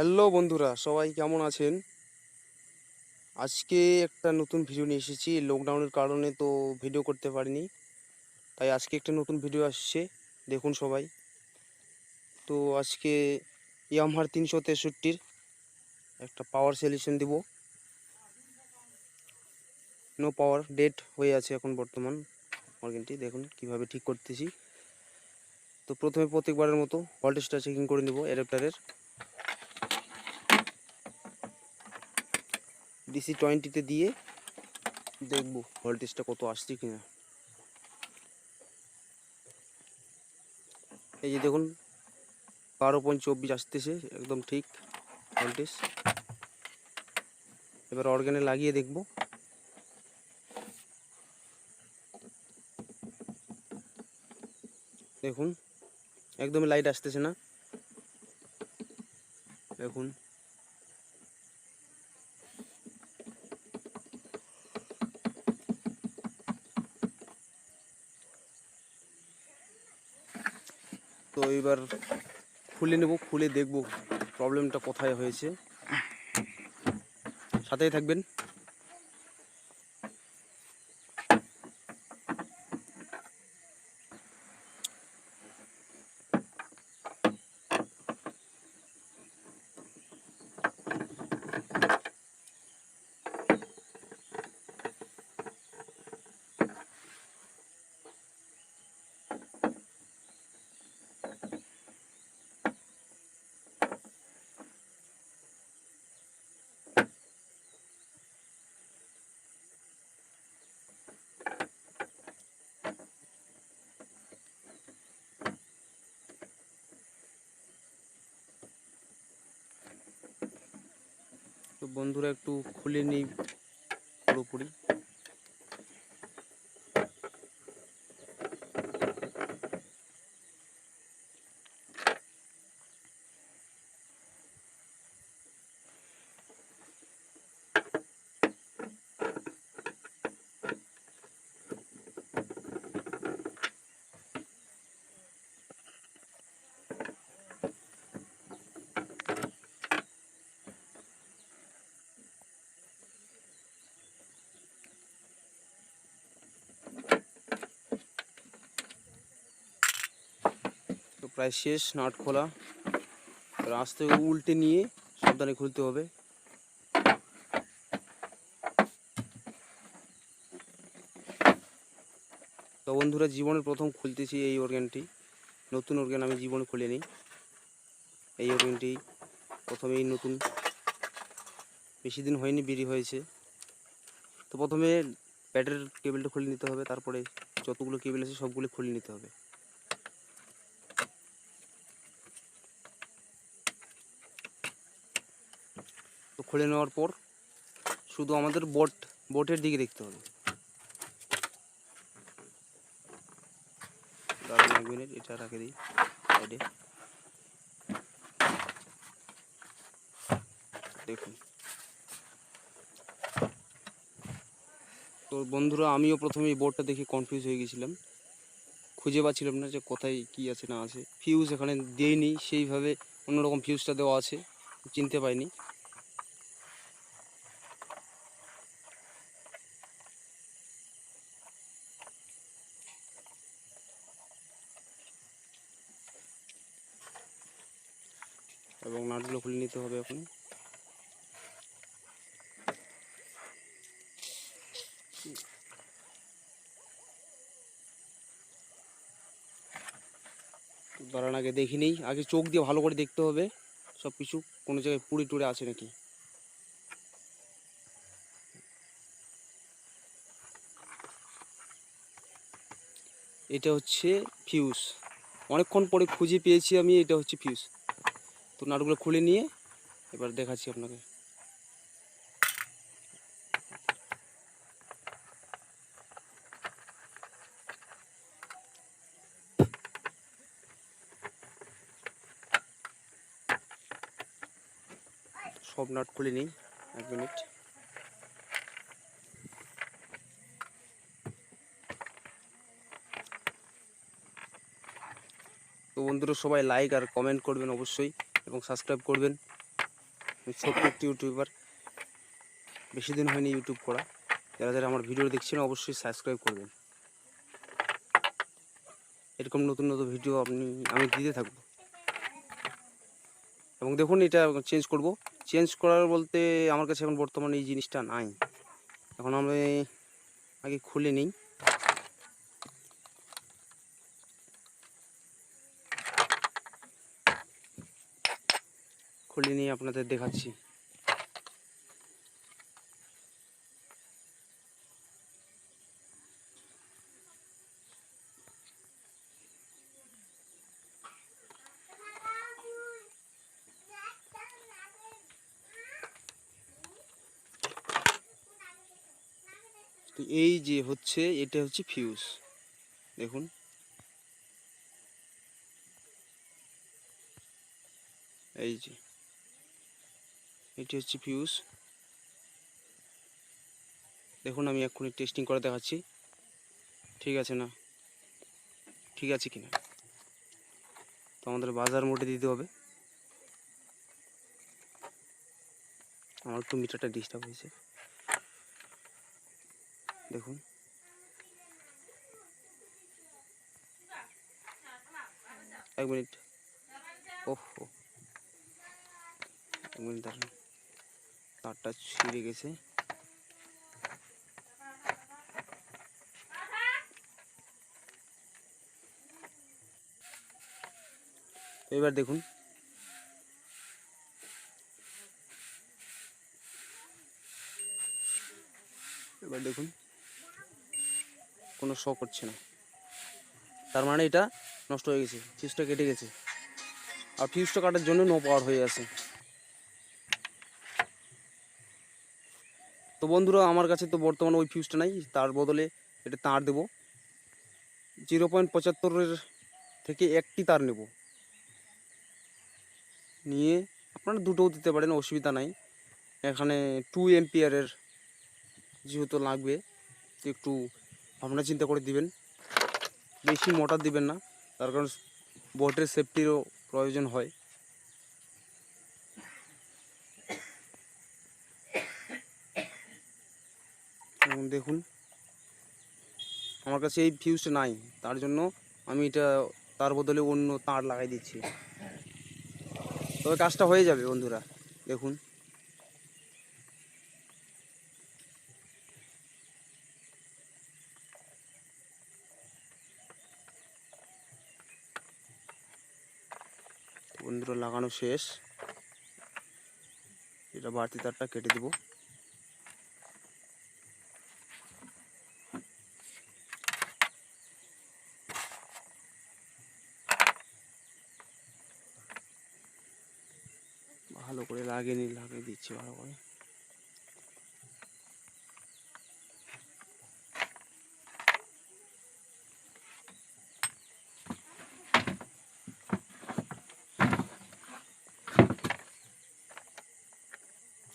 Hello বন্ধুরা, সবাই কেমন আছেন? আজকে একটা নতুন ভিডিও নিয়ে এসেছি। লকডাউনের কারণে তো ভিডিও করতে পারিনি, তাই আজকে একটা নতুন ভিডিও আসছে, দেখুন সবাই। তো আজকে ইয়ামাহার 363-র একটা পাওয়ার সলিউশন দিব। নো পাওয়ার ডেড হয়ে আছে এখন বর্তমান অর্গানটি। দেখুন কিভাবে ঠিক করতেছি। তো প্রথমে প্রত্যেকবারের মতো ভোল্টেজটা চেকিং করে নেব অ্যাডাপ্টারের। DC 20-তে দিয়ে দেখব ভোল্টেজটা কত আসছে কিনা। এই যে দেখুন 12.24 আসতেছে, একদম ঠিক ভোল্টেজ। এবার অর্গানে লাগিয়ে দেখব। দেখুন একদমই লাইট আসতেছে না। দেখুন তো এবার খুলে নেব, খুলে দেখব প্রবলেমটা কোথায় হয়েছে। সাথেই থাকবেন। তো বন্ধুরা একটু খুলে নিই পুরোপুরি। তো প্রায় শেষ, নাট খোলা। এবার আস্তে উল্টে নিয়ে সাবধানে খুলতে হবে। তো বন্ধুরা, জীবনের প্রথম খুলতেছি এই অর্গানটি। নতুন অর্গান আমি জীবনে খুলে নিই। এই অর্গানটি প্রথমেই নতুন, বেশি দিন হয়নি, বিড়ি হয়েছে। তো প্রথমে ব্যাটারির কেবলটা খুলে নিতে হবে, তারপরে যতগুলো কেবল আছে সবগুলো খুলে নিতে হবে। তো খুলে নেওয়ার পর শুধু আমাদের বোটের দিকে দেখতে হবে। দাঁড়ান 1 মিনিট, এটা রাখে দিই সাইডে। দেখুন তো বন্ধুরা, আমিও প্রথমে এই বোর্ডটা দেখে কনফিউজ হয়ে গেছিলাম, খুঁজে পাচ্ছিলাম না যে কোথায় কি আছে না আছে। ফিউজ এখানে দেয়নি, সেইভাবে অন্যরকম ফিউজটা দেওয়া আছে, চিনতে পাইনি। এবং নাটগুলো খুলে নিতে হবে এখন। দাঁড়ান, আগে দেখি নেই, আগে চোখ দিয়ে ভালো করে দেখতে হবে সব কিছু, কোনো জায়গায় পুড়ে টুড়ে আছে নাকি। এটা হচ্ছে ফিউজ, অনেকক্ষণ পরে খুঁজে পেয়েছি আমি, এটা হচ্ছে ফিউজ। তো নাটগুলো খুলে নিয়ে এবার দেখাচ্ছি আপনাকে। সব নাট খুলে নিই, 1 মিনিট। তো বন্ধুরা, সবাই লাইক আর কমেন্ট করবেন অবশ্যই, এবং সাবস্ক্রাইব করবেন। আমি ছোট্ট একটি ইউটিউবার, বেশি দিন হয়নি ইউটিউব করা। যারা যারা আমার ভিডিও দেখছেন অবশ্যই সাবস্ক্রাইব করবেন। এরকম নতুন নতুন ভিডিও আমি দিতে থাকবো। এবং দেখুন এটা চেঞ্জ করার বলতে আমার কাছে এখন বর্তমানে এই জিনিসটা নাই। এখন আমি আগে খুলে নিই। খুলে নিয়ে আপনাদের দেখাচ্ছি। তো এই যে হচ্ছে, এটা হচ্ছে ফিউজ। দেখুন এই যে এটি হচ্ছে ফিউজ। দেখুন আমি এক্ষুনি টেস্টিং করে দেখাচ্ছি ঠিক আছে না, ঠিক আছে কিনা। তো আমাদের বাজার মোডে দিতে হবে। আমার একটু মিটারটা ডিস্টার্ব হয়েছে, দেখুন। এক মিনিট, ওহো, এক মিনিট দাঁড়ান, তারটা ছিঁড়ে গেছে। এবার দেখুন, কোনো শক হচ্ছে না, তার মানে এটা নষ্ট হয়ে গেছে, ফিউজটা কেটে গেছে। আর ফিউজটা কাটার জন্য নো পাওয়ার হয়ে আছে। তো বন্ধুরা, আমার কাছে তো বর্তমানে ওই ফিউজটা নাই, তার বদলে এটা তার দেবো। 0.75 থেকে একটি তার নেব, নিয়ে আপনারা দুটোও দিতে পারেন, অসুবিধা নাই। এখানে 2 এম্পিয়ারের যেহেতু লাগবে, একটু ভাবনা চিন্তা করে দিবেন। বেশি মোটর দিবেন না, তার কারণ বোটের সেফটিরও প্রয়োজন হয়। দেখুন আমার কাছে এই ফিউজটা নাই, তার জন্য আমি এটা তার বদলে অন্য তার লাগাই দিচ্ছি। তবে কাজটা হয়ে যাবে বন্ধুরা। দেখুন বন্ধুরা, লাগানো শেষ। এটা বাড়তি তারটা কেটে দেব। ভালো করে লাগিয়ে দিচ্ছি ভালো করে।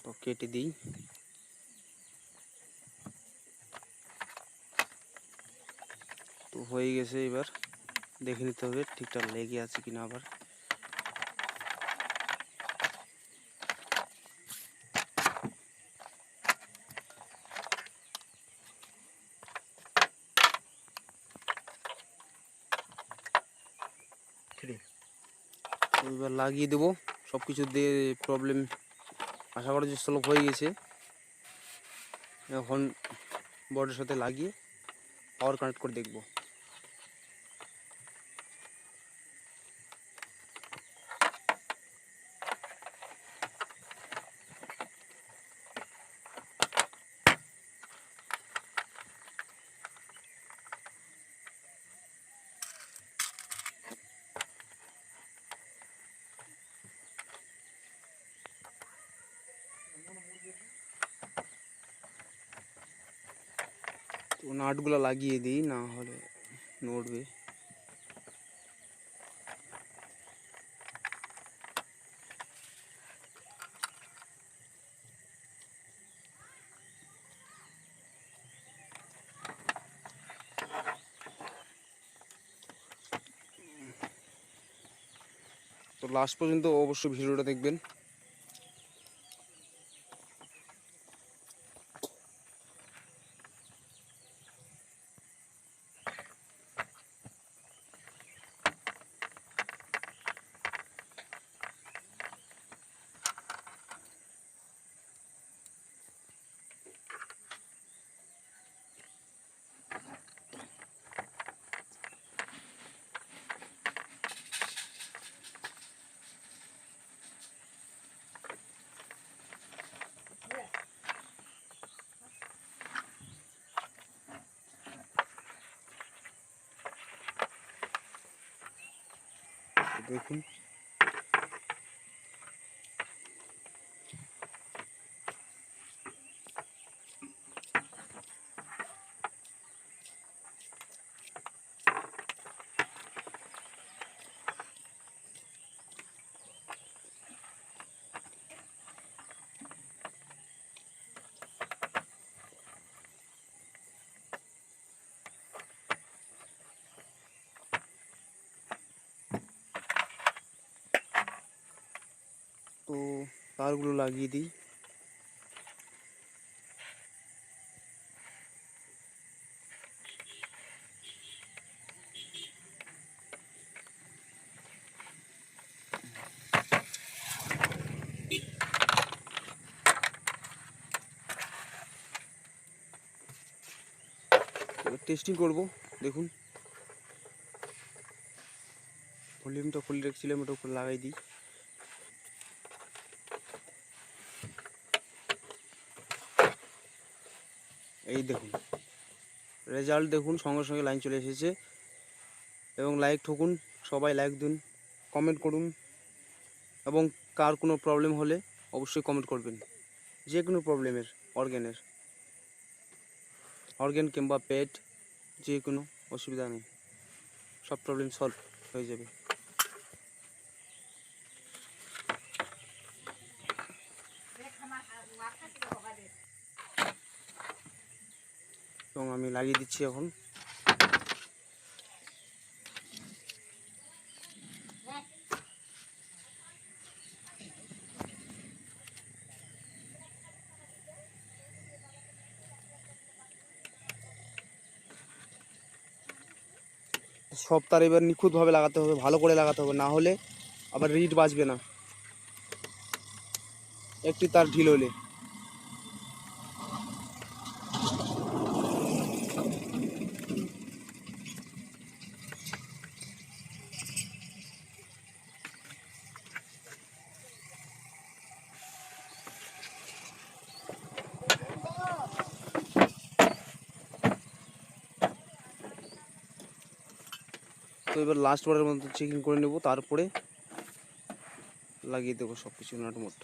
তো কেটে দিই। তো হয়ে গেছে, এবার দেখে নিতে হবে ঠিকঠাক লেগে আছে কিনা। আবার এবার লাগিয়ে দেবো। সব কিছু দিয়ে প্রবলেম আশা করা যে সলভ হয়ে গেছে। এখন বোর্ডের সাথে লাগিয়ে পাওয়ার কানেক্ট করে দেখব। তো নাটগুলো লাগিয়ে দিই, না হলে নড়বে। তো লাস্ট পর্যন্ত অবশ্যই ভিডিওটা দেখবেন। দেখুন তো তারগুলো লাগিয়ে দিই। টেস্টিং করব। দেখুন ভলিউমটা খুলে রেখেছিলাম, ওটা উপরে লাগাই দিই। এই দেখুন রেজাল্ট দেখুন, সঙ্গে সঙ্গে লাইন চলে এসেছে। এবং লাইক ঠকুন, সবাই লাইক দিন, কমেন্ট করুন, এবং কার কোনো প্রবলেম হলে অবশ্যই কমেন্ট করবেন। যে কোনো প্রবলেমের, অর্গ্যান কিংবা পেট, যে কোনো অসুবিধা নেই, সব প্রবলেম সলভ হয়ে যাবে। এবং আমি লাগিয়ে দিচ্ছি এখন। সব তার এবার নিখুঁতভাবে লাগাতে হবে, ভালো করে লাগাতে হবে, না হলে আবার রিড বাজবে না একটি তার ঢিল হলে। তো এবার লাস্ট বারের মতো চেকিং করে নেব, তারপরে লাগিয়ে দেবো সব কিছু নাটমোট।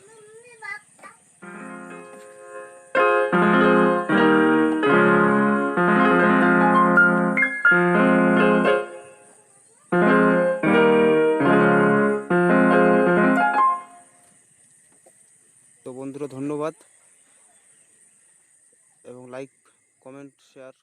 তো বন্ধুরা ধন্যবাদ, এবং লাইক, কমেন্ট, শেয়ার